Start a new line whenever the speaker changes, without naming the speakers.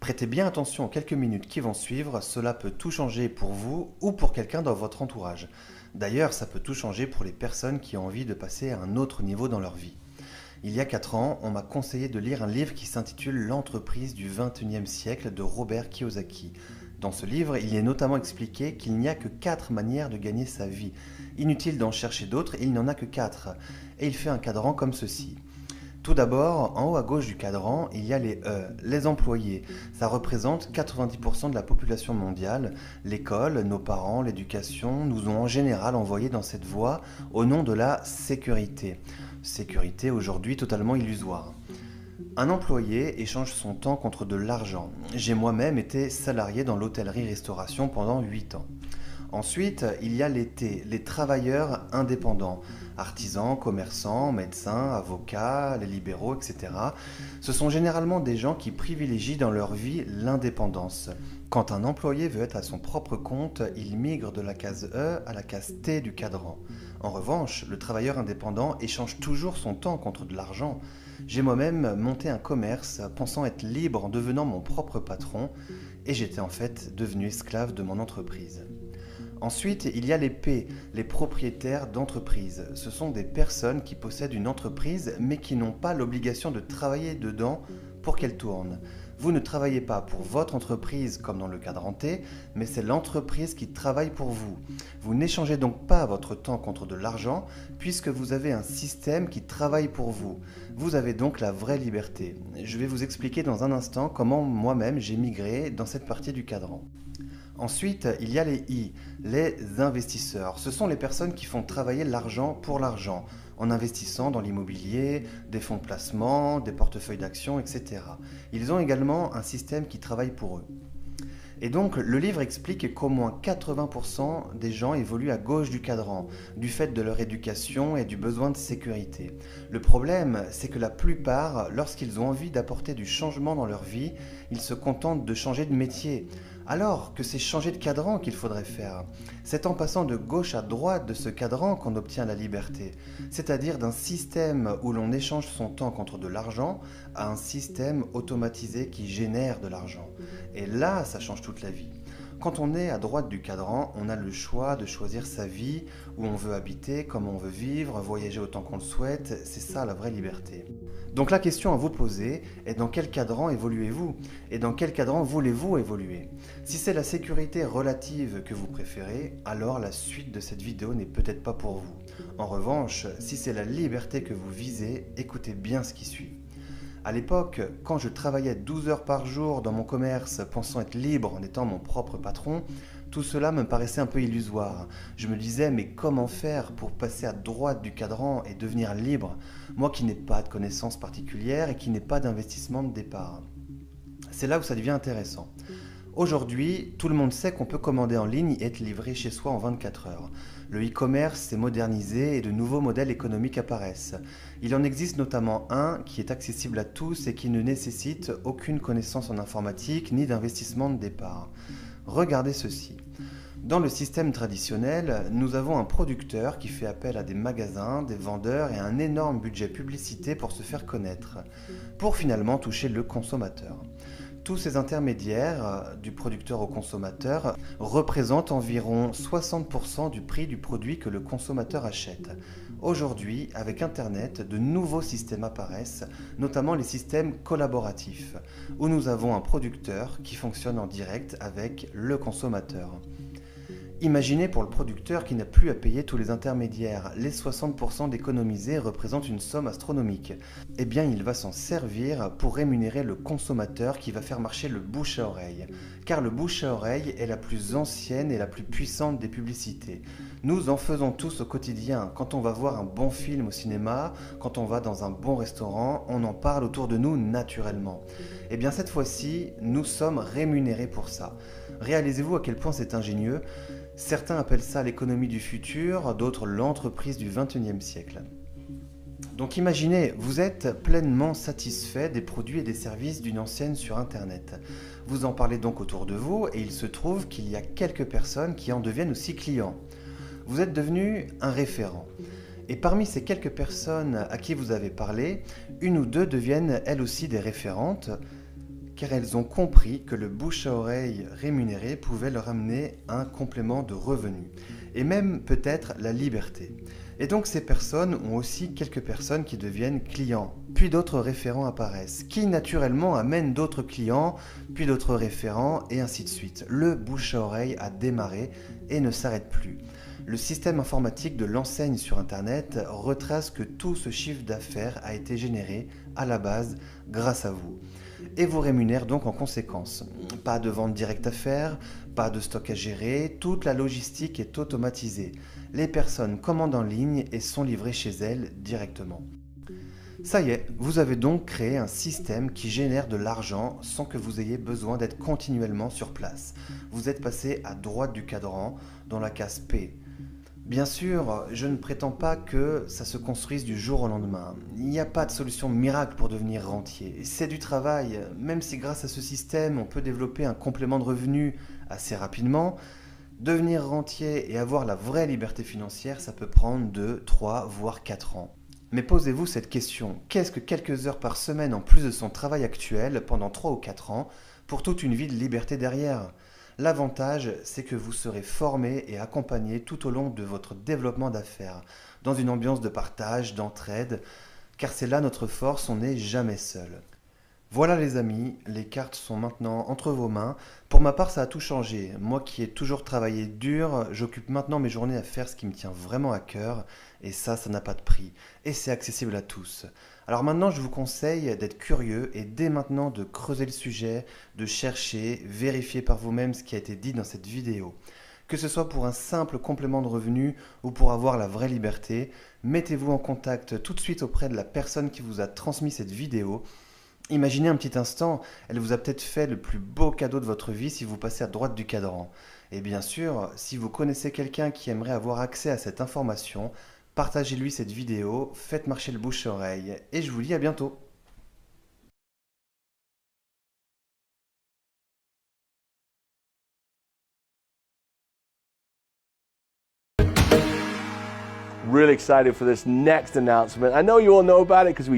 Prêtez bien attention aux quelques minutes qui vont suivre, cela peut tout changer pour vous ou pour quelqu'un dans votre entourage. D'ailleurs, ça peut tout changer pour les personnes qui ont envie de passer à un autre niveau dans leur vie. Il y a 4 ans, on m'a conseillé de lire un livre qui s'intitule L'entreprise du XXIe siècle de Robert Kiyosaki. Dans ce livre, il y est notamment expliqué qu'il n'y a que 4 manières de gagner sa vie. Inutile d'en chercher d'autres, il n'y en a que 4. Et il fait un cadran comme ceci. Tout d'abord, en haut à gauche du cadran, il y a les E, les employés. Ça représente 90% de la population mondiale. L'école, nos parents, l'éducation nous ont en général envoyés dans cette voie au nom de la sécurité. Sécurité aujourd'hui totalement illusoire. Un employé échange son temps contre de l'argent. J'ai moi-même été salarié dans l'hôtellerie-restauration pendant 8 ans. Ensuite, il y a les T, les travailleurs indépendants, artisans, commerçants, médecins, avocats, les libéraux, etc. Ce sont généralement des gens qui privilégient dans leur vie l'indépendance. Quand un employé veut être à son propre compte, il migre de la case E à la case T du cadran. En revanche, le travailleur indépendant échange toujours son temps contre de l'argent. J'ai moi-même monté un commerce pensant être libre en devenant mon propre patron et j'étais en fait devenu esclave de mon entreprise. Ensuite, il y a les P, les propriétaires d'entreprise. Ce sont des personnes qui possèdent une entreprise mais qui n'ont pas l'obligation de travailler dedans pour qu'elle tourne. Vous ne travaillez pas pour votre entreprise comme dans le cadran T, mais c'est l'entreprise qui travaille pour vous. Vous n'échangez donc pas votre temps contre de l'argent puisque vous avez un système qui travaille pour vous. Vous avez donc la vraie liberté. Je vais vous expliquer dans un instant comment moi-même j'ai migré dans cette partie du cadran. Ensuite, il y a les I, les investisseurs. Ce sont les personnes qui font travailler l'argent pour l'argent, en investissant dans l'immobilier, des fonds de placement, des portefeuilles d'actions, etc. Ils ont également un système qui travaille pour eux. Et donc, le livre explique qu'au moins 80% des gens évoluent à gauche du cadran, du fait de leur éducation et du besoin de sécurité. Le problème, c'est que la plupart, lorsqu'ils ont envie d'apporter du changement dans leur vie, ils se contentent de changer de métier. Alors que c'est changer de cadran qu'il faudrait faire. C'est en passant de gauche à droite de ce cadran qu'on obtient la liberté, c'est-à-dire d'un système où l'on échange son temps contre de l'argent à un système automatisé qui génère de l'argent. Et là, ça change toute la vie. Quand on est à droite du cadran, on a le choix de choisir sa vie, où on veut habiter, comment on veut vivre, voyager autant qu'on le souhaite, c'est ça la vraie liberté. Donc la question à vous poser est dans quel cadran évoluez-vous et dans quel cadran voulez-vous évoluer? Si c'est la sécurité relative que vous préférez, alors la suite de cette vidéo n'est peut-être pas pour vous. En revanche, si c'est la liberté que vous visez, écoutez bien ce qui suit. À l'époque, quand je travaillais 12 heures par jour dans mon commerce, pensant être libre en étant mon propre patron, tout cela me paraissait un peu illusoire. Je me disais, mais comment faire pour passer à droite du cadran et devenir libre, moi qui n'ai pas de connaissances particulières et qui n'ai pas d'investissement de départ? C'est là où ça devient intéressant. Aujourd'hui, tout le monde sait qu'on peut commander en ligne et être livré chez soi en 24 heures. Le e-commerce s'est modernisé et de nouveaux modèles économiques apparaissent. Il en existe notamment un qui est accessible à tous et qui ne nécessite aucune connaissance en informatique ni d'investissement de départ. Regardez ceci. Dans le système traditionnel, nous avons un producteur qui fait appel à des magasins, des vendeurs et un énorme budget publicité pour se faire connaître, pour finalement toucher le consommateur. Tous ces intermédiaires, du producteur au consommateur, représentent environ 60% du prix du produit que le consommateur achète. Aujourd'hui, avec Internet, de nouveaux systèmes apparaissent, notamment les systèmes collaboratifs, où nous avons un producteur qui fonctionne en direct avec le consommateur. Imaginez pour le producteur qui n'a plus à payer tous les intermédiaires. Les 60% d'économisés représentent une somme astronomique. Eh bien, il va s'en servir pour rémunérer le consommateur qui va faire marcher le bouche à oreille. Car le bouche à oreille est la plus ancienne et la plus puissante des publicités. Nous en faisons tous au quotidien. Quand on va voir un bon film au cinéma, quand on va dans un bon restaurant, on en parle autour de nous naturellement. Eh bien, cette fois-ci, nous sommes rémunérés pour ça. Réalisez-vous à quel point c'est ingénieux. Certains appellent ça l'économie du futur, d'autres l'entreprise du XXIe siècle. Donc imaginez, vous êtes pleinement satisfait des produits et des services d'une enseigne sur Internet. Vous en parlez donc autour de vous et il se trouve qu'il y a quelques personnes qui en deviennent aussi clients. Vous êtes devenu un référent. Et parmi ces quelques personnes à qui vous avez parlé, une ou deux deviennent elles aussi des référentes. car elles ont compris que le bouche à oreille rémunéré pouvait leur amener un complément de revenu, et même peut-être la liberté. Et donc ces personnes ont aussi quelques personnes qui deviennent clients, puis d'autres référents apparaissent, qui naturellement amènent d'autres clients, puis d'autres référents, et ainsi de suite. Le bouche à oreille a démarré et ne s'arrête plus. Le système informatique de l'enseigne sur Internet retrace que tout ce chiffre d'affaires a été généré à la base grâce à vous et vous rémunère donc en conséquence. Pas de vente directe à faire, pas de stock à gérer, toute la logistique est automatisée. Les personnes commandent en ligne et sont livrées chez elles directement. Ça y est, vous avez donc créé un système qui génère de l'argent sans que vous ayez besoin d'être continuellement sur place. Vous êtes passé à droite du cadran dans la case P. Bien sûr, je ne prétends pas que ça se construise du jour au lendemain. Il n'y a pas de solution miracle pour devenir rentier. C'est du travail, même si grâce à ce système, on peut développer un complément de revenu assez rapidement. Devenir rentier et avoir la vraie liberté financière, ça peut prendre 2, 3, voire 4 ans. Mais posez-vous cette question, qu'est-ce que quelques heures par semaine en plus de son travail actuel pendant 3 ou 4 ans pour toute une vie de liberté derrière ? L'avantage, c'est que vous serez formé et accompagné tout au long de votre développement d'affaires, dans une ambiance de partage, d'entraide, car c'est là notre force, on n'est jamais seul. Voilà les amis, les cartes sont maintenant entre vos mains. Pour ma part, ça a tout changé. Moi qui ai toujours travaillé dur, j'occupe maintenant mes journées à faire ce qui me tient vraiment à cœur, et ça n'a pas de prix. Et c'est accessible à tous. Alors maintenant, je vous conseille d'être curieux et dès maintenant de creuser le sujet, de chercher, vérifier par vous-même ce qui a été dit dans cette vidéo. Que ce soit pour un simple complément de revenu ou pour avoir la vraie liberté, mettez-vous en contact tout de suite auprès de la personne qui vous a transmis cette vidéo. Imaginez un petit instant, elle vous a peut-être fait le plus beau cadeau de votre vie si vous passez à droite du cadran. Et bien sûr, si vous connaissez quelqu'un qui aimerait avoir accès à cette information, partagez-lui cette vidéo, faites marcher le bouche-oreille, et je vous dis à bientôt.
Really excited for this next announcement. I know you all know about it because we